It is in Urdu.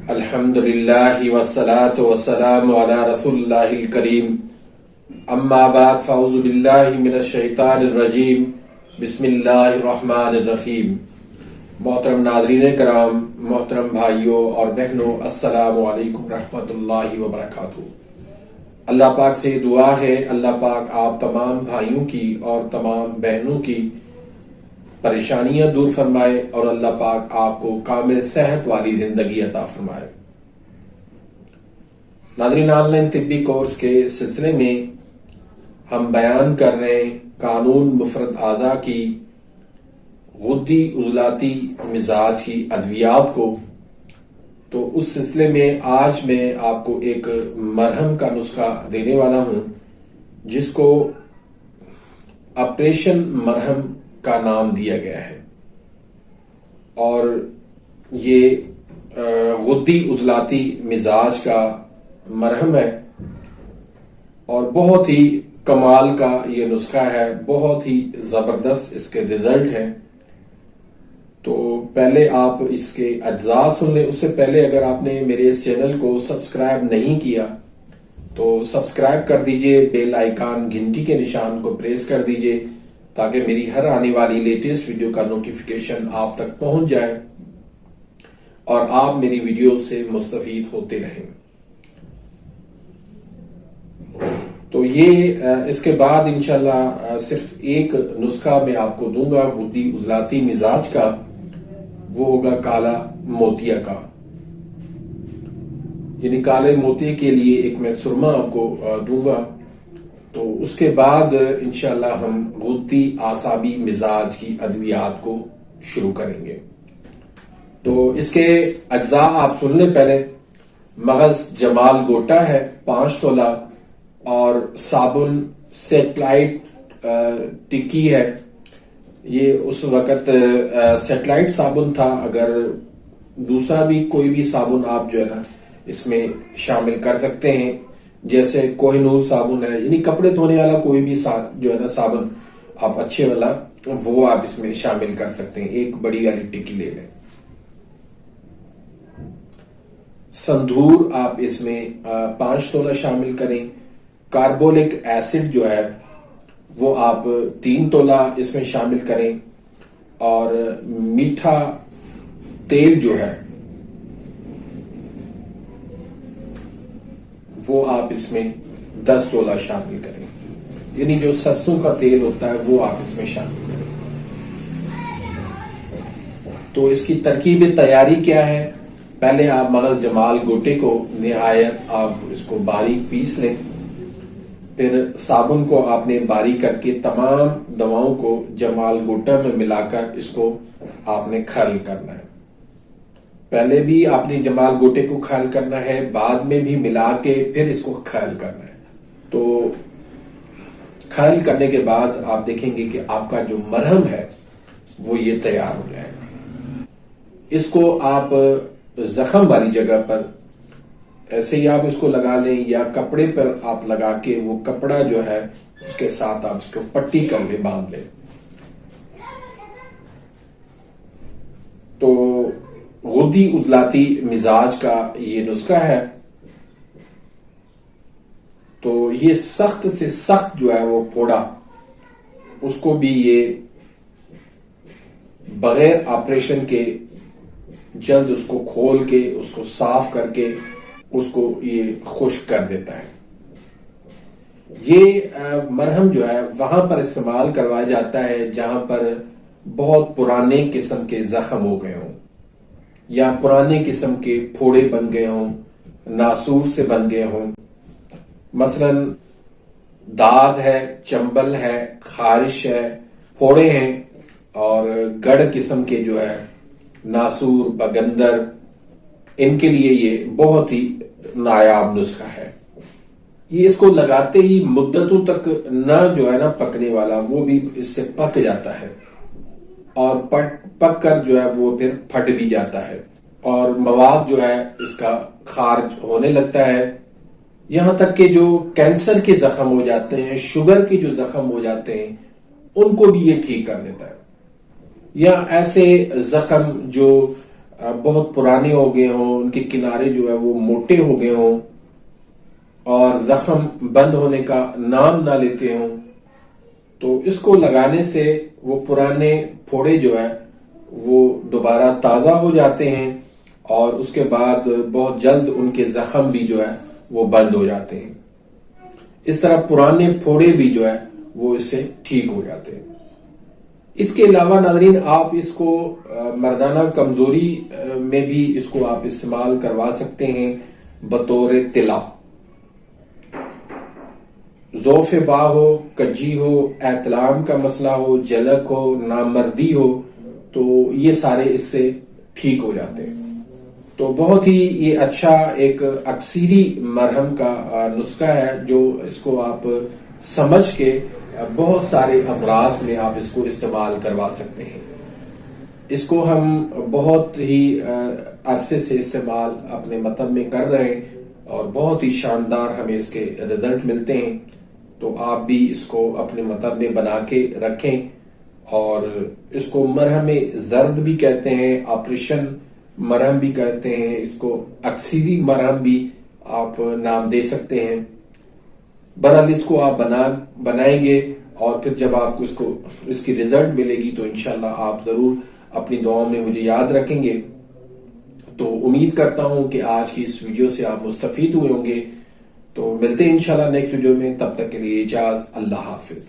الحمدللہ والصلاة والسلام علی رسول اللہ الکریم اما بعد فاعوذ باللہ من الشیطان الرجیم بسم اللہ الرحمن الرحیم۔ محترم ناظرین کرام، محترم بھائیوں اور بہنوں، السلام علیکم رحمۃ اللہ وبرکاتہ۔ اللہ پاک سے دعا ہے اللہ پاک آپ تمام بھائیوں کی اور تمام بہنوں کی پریشانیاں دور فرمائے اور اللہ پاک آپ کو کامل صحت والی زندگی عطا فرمائے۔ ناظرین، آن لائن طبی کورس کے سلسلے میں ہم بیان کر رہے ہیں قانون مفرد اعضاء کی غدی عضلاتی مزاج کی ادویات کو۔ تو اس سلسلے میں آج میں آپ کو ایک مرہم کا نسخہ دینے والا ہوں جس کو آپریشن مرہم کا نام دیا گیا ہے، اور یہ غدی عضلاتی مزاج کا مرہم ہے اور بہت ہی کمال کا یہ نسخہ ہے، بہت ہی زبردست اس کے رزلٹ ہیں۔ تو پہلے آپ اس کے اجزاء سن لیں، اس سے پہلے اگر آپ نے میرے اس چینل کو سبسکرائب نہیں کیا تو سبسکرائب کر دیجئے، بیل آئیکن گھنٹی کے نشان کو پریس کر دیجئے تاکہ میری ہر آنے والی لیٹسٹ ویڈیو کا نوٹیفیکیشن آپ تک پہنچ جائے اور آپ میری ویڈیو سے مستفید ہوتے رہیں۔ تو یہ اس کے بعد انشاءاللہ صرف ایک نسخہ میں آپ کو دوں گا غدی عضلاتی مزاج کا، وہ ہوگا کالا موتیا کا، یعنی کالے موتیے کے لیے ایک میں سرما آپ کو دوں گا۔ تو اس کے بعد انشاءاللہ ہم غدی اعصابی مزاج کی ادویات کو شروع کریں گے۔ تو اس کے اجزاء آپ سن لیں پہلے۔ مغز جمال گوٹا ہے 5 تولہ، اور صابن سیٹلائٹ ٹکی ہے۔ یہ اس وقت سیٹلائٹ صابن تھا، اگر دوسرا بھی کوئی بھی صابن آپ جو ہے نا اس میں شامل کر سکتے ہیں، جیسے کوہ نور صابن ہے، یعنی کپڑے دھونے والا کوئی بھی جو ہے نا صابن آپ اچھے والا وہ آپ اس میں شامل کر سکتے ہیں۔ ایک بڑی والی ٹکی لے لیں۔ سندھور آپ اس میں 5 تولہ شامل کریں۔ کاربولک ایسڈ جو ہے وہ آپ 3 تولہ اس میں شامل کریں، اور میٹھا تیل جو ہے وہ آپ اس میں 10 تولہ شامل کریں، یعنی جو سرسوں کا تیل ہوتا ہے وہ آپ اس میں شامل کریں۔ تو اس کی ترکیب تیاری کیا ہے؟ پہلے آپ مغز جمال گوٹے کو نہایت آپ اس کو باریک پیس لیں، پھر صابن کو آپ نے باریک کر کے تمام دواؤں کو جمال گوٹا میں ملا کر اس کو آپ نے کھل کرنا ہے۔ پہلے بھی آپ نے جمال گوٹے کو کھل کرنا ہے، بعد میں بھی ملا کے پھر اس کو کھل کرنا ہے۔ تو کھل کرنے کے بعد آپ دیکھیں گے کہ آپ کا جو مرہم ہے وہ یہ تیار ہو جائے گا۔ اس کو آپ زخم والی جگہ پر ایسے ہی آپ اس کو لگا لیں، یا کپڑے پر آپ لگا کے وہ کپڑا جو ہے اس کے ساتھ آپ اس کو پٹی کر لیں، باندھ لیں۔ تو غدی عضلاتی مزاج کا یہ نسخہ ہے۔ تو یہ سخت سے سخت جو ہے وہ پھوڑا، اس کو بھی یہ بغیر آپریشن کے جلد اس کو کھول کے اس کو صاف کر کے اس کو یہ خشک کر دیتا ہے۔ یہ مرہم جو ہے وہاں پر استعمال کروایا جاتا ہے جہاں پر بہت پرانے قسم کے زخم ہو گئے ہوں، یا پرانے قسم کے پھوڑے بن گئے ہوں، ناسور سے بن گئے ہوں، مثلا داد ہے، چنبل ہے، خارش ہے، پھوڑے ہیں، اور گڑھ قسم کے جو ہے ناسور، بگندر، ان کے لیے یہ بہت ہی نایاب نسخہ ہے۔ یہ اس کو لگاتے ہی مدتوں تک نہ جو ہے نا پکنے والا، وہ بھی اس سے پک جاتا ہے، اور پک کر جو ہے وہ پھر پھٹ بھی جاتا ہے، اور مواد جو ہے اس کا خارج ہونے لگتا ہے، یہاں تک کہ جو کینسر کے زخم ہو جاتے ہیں، شوگر کے جو زخم ہو جاتے ہیں، ان کو بھی یہ ٹھیک کر دیتا ہے۔ یا ایسے زخم جو بہت پرانے ہو گئے ہوں، ان کے کنارے جو ہے وہ موٹے ہو گئے ہوں اور زخم بند ہونے کا نام نہ لیتے ہوں، تو اس کو لگانے سے وہ پرانے پھوڑے جو ہے وہ دوبارہ تازہ ہو جاتے ہیں اور اس کے بعد بہت جلد ان کے زخم بھی جو ہے وہ بند ہو جاتے ہیں۔ اس طرح پرانے پھوڑے بھی جو ہے وہ اس سے ٹھیک ہو جاتے ہیں۔ اس کے علاوہ ناظرین، آپ اس کو مردانہ کمزوری میں بھی اس کو آپ استعمال کروا سکتے ہیں بطور طلا۔ ضعف باہ ہو، کجی ہو، احتلام کا مسئلہ ہو، جلک ہو، نامردی ہو، تو یہ سارے اس سے ٹھیک ہو جاتے ہیں۔ تو بہت ہی یہ اچھا ایک اکثیری مرہم کا نسخہ ہے، جو اس کو آپ سمجھ کے بہت سارے امراض میں آپ اس کو استعمال کروا سکتے ہیں۔ اس کو ہم بہت ہی عرصے سے استعمال اپنے مطب میں کر رہے ہیں اور بہت ہی شاندار ہمیں اس کے رزلٹ ملتے ہیں۔ تو آپ بھی اس کو اپنے مطب میں بنا کے رکھیں، اور اس کو مرہم زرد بھی کہتے ہیں، آپریشن مرہم بھی کہتے ہیں، اس کو اکثیری مرہم بھی آپ نام دے سکتے ہیں۔ بہرحال اس کو آپ بنائیں گے اور پھر جب آپ کو اس کی رزلٹ ملے گی تو انشاءاللہ آپ ضرور اپنی دعاؤں میں مجھے یاد رکھیں گے۔ تو امید کرتا ہوں کہ آج کی اس ویڈیو سے آپ مستفید ہوئے ہوں گے۔ تو ملتے ہیں انشاءاللہ نیکسٹ ویڈیو میں، تب تک کے لیے اجازت، اللہ حافظ۔